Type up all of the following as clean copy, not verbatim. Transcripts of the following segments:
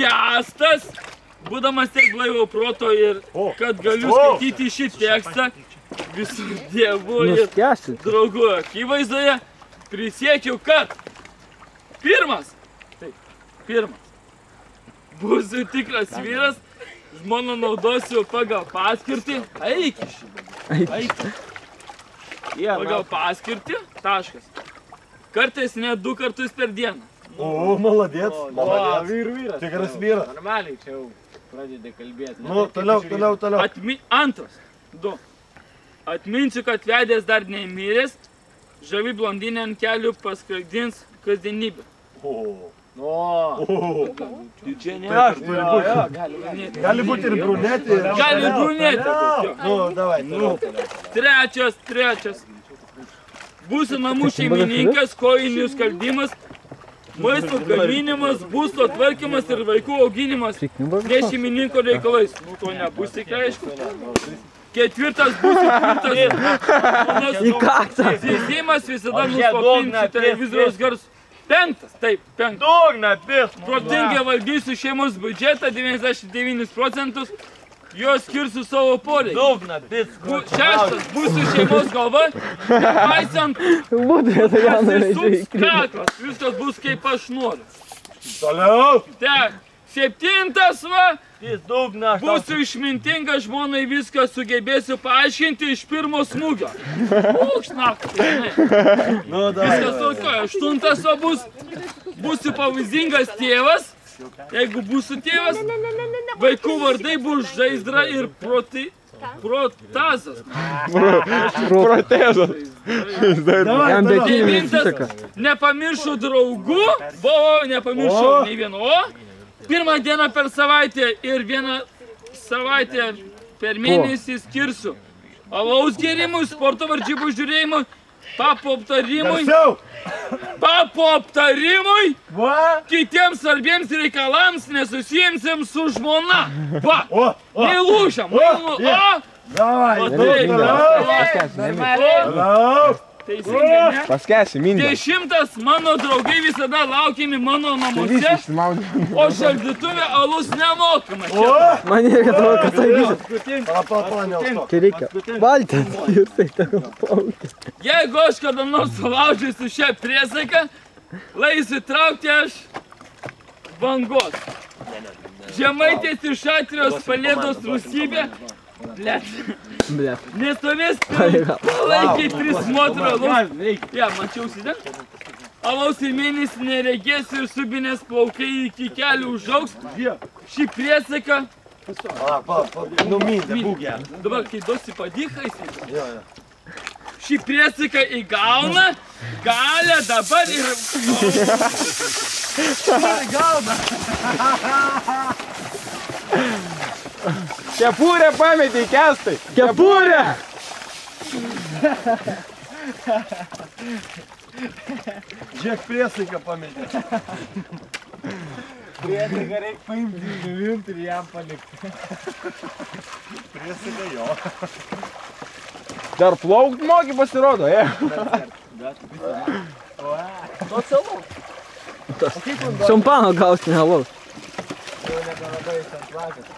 Kęstas, būdamas tiek blaivo proto ir kad galiu skaityti šį tekstą visų dievų ir draugų akivaizdoje, prisiekiau, kad pirmas, būsiu tikras vyras, žmoną naudosiu pagal paskirtį, pagal paskirtį, taškas. Kartais net 2 kartus per dieną. O, maladėts. Vyras. Tikras vyras. Normaliai čia jau pradedi kalbėti. Nu, toliau. Antras. 2. Atminsiu, kad vedęs dar nemiręs, žavi blondinė ant kelių paskraidins kasdienybę. Čia ne aš. Gali būti ir brunetė. Gali ir brunetė. Nu, davai. Trečias. Būsiu namų šeimininkas, kojinių skalbimas, maisto gaminimas, būsto tvarkymas ir vaikų auginimas. Ne šeimininko reikalais. Nu, to nebus tik aišku. 4. būsiu tvirtas. Į kaktą. Zyzimas visada nuslopinsiu televizoriaus garsų. 5. Dugna, pis. Protingai valdysiu šeimos biudžetą 99%. Jos skirsiu savo poreikį. Dugna, pis. 6. Būsiu šeimos galva. Nepaisant. Pasisuks kaklas. Viskas bus kaip aš noriu. Toliau. 7. va. Pis, dugna. Būsiu išmintingas žmonai, viską sugebėsiu paaiškinti iš pirmo smūgio. Nu, davai. Viskas tokio. 8. va būsiu pavyzdingas tėvas. Jeigu būsiu tėvas, vaikų vardai bus Žaizdra ir Protazas. Protezas. 9. Nepamiršau draugų, nepamiršau nei vieno. 1 dieną per savaitę ir 1 savaitę per mėnesį skirsiu alaus gėrimui, sporto varžybų žiūrėjimui, papo aptarimui, kitiems svarbiems reikalams nesusijimsiems su žmona. Va, neįlūšiam. Paskesi, mindė. 10. Mano draugai visada laukiami mano namuose, o šaldytuve alus nemokamas. Man reikia tavo, kad sakysi. Pala, Čia reikia. Valtis, jūs tai teko plaukti. Jeigu aš kada nors sulaužysiu šią priesaiką, laisiu traukti aš bangos. Žemaitės iš Šatrijos Palėdos Rusybė, nestovės palaikiai 3 moterų alaus. Mačiausi ten. Alaus ir mėnesį neregėsiu ir subinės plaukai iki kelių užaugs. Šį priesaiką. Dabar, kai duosi padyką, šį priesaiką įgauna, galia dabar ir... gauna. Kepurę pametė, Kęstai. Kepurę! Žiek priesaiką pametė. Priesaiką reikia paimti, nuimti ir jam palikti. Priesaiką jo. Dar plaukt moki pasirodo, Šampano gausti nelaus. Jau nebelabai šamplavęs.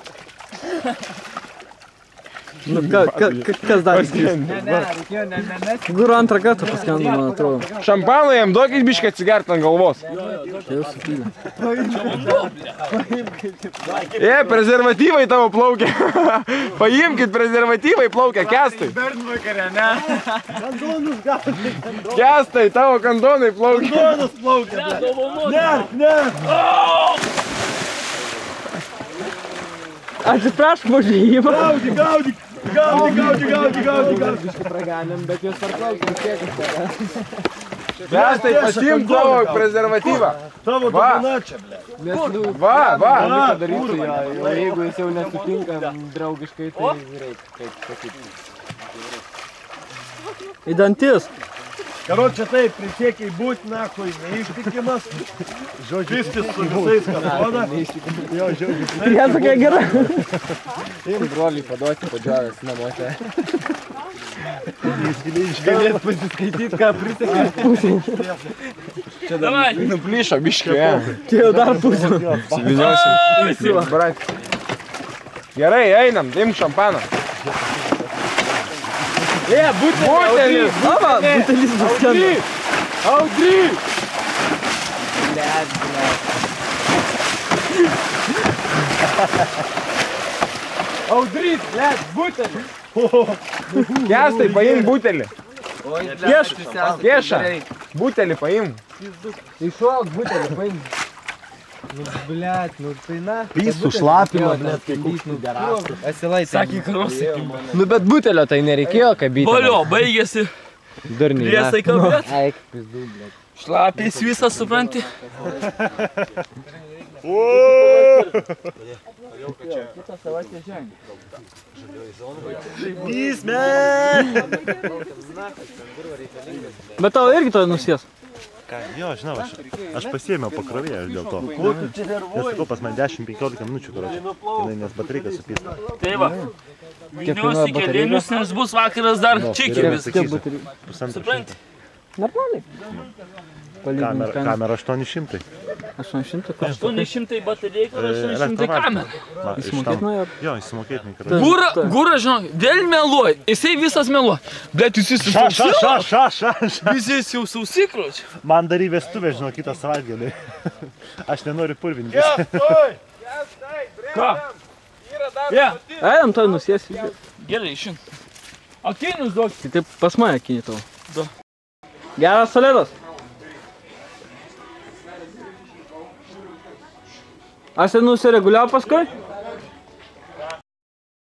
Nu, kas dar įskrys? Ne, reikėjo nemesti. Guru 2 kartą paskendo, man atrodo. Šampano jam duokit biškį atsigert ant galvos. Čia jau supylė. Prezervatyvai tavo plaukia. Paimkit prezervatyvai plaukia, Kęstai. Bernvakarė, ne? Kandonus gauni. Kęstai, tavo kandonai plaukia. Kandonus plaukia. Ne. Atsiprašau, mažėjimą. Gaudyk. Biškai praganėm, bet jos parplaukia vis tiek iš tave. Kęstai, pasiimk tavo prezervatyvą. Tavo dovana čia, ble. Va. Darytų ją, jeigu jis jau nesutinka draugiškai, tai reikia, kaip sakyti. Į dantis. Karočią taip, prisiekiai būti, nakoj, neištikimas. Žodžiskis su visais kantoną. Priesakai gera. Taip, broliai paduoti padžiavęs namuose. Galėt pasiskaityti, ką prisiekiai. Davai. Nuplyšo, biškiu, Čia jau dar pusė. Visi, brat. Gerai, einam, imk šampaną. Butelis! Ava, butelis nuskendo. Audry! Audrys, blėt, butelis! Kestai, paimk butelį. Kieša, butelį paimk. Iššok butelį, paim. Nu, blėt, nu tai na. Pysų šlapimą, blėt, kai kūkšnų gerastų. Asilai, Sakė, krosai. Nu, bet butelio tai nereikėjo kabyti. Bolio, baigėsi. Durniai. Liesai kalbėt. Eik, pizdu, blėt. Šlapės visą supranti. Kitą savaitę žengia. Pysme! Bet tau irgi to nusies. Jo, žinau, aš pasiėmiau pakrovėją dėl to. Nes sakau, pas man 10-15 minučių, nes baterika supysta. Tai va. Vyniuosi kėlėnius, nes bus vakaras dar čikėmis. Supranti? Normaliai. Kamera 800. 800 ką? 800 baterijai ir 800 kamera. Įsimokėt nuo jo? Jo, įsimokėt mikro. Gūra, žinok, vėl meluoja. Jisai visas meluoja. Bet jūs visi Visi jau sausikročiai. Man dar į vestuvę, žinau, kitą savaitgalį. Aš nenoriu purvintis. Ką? Einam, to nusiesi. Gerai, išin. Akinius duok. Tai taip pas mane akinį tavo. Du. Geras solidas. Aš tai nusireguliavo paskui?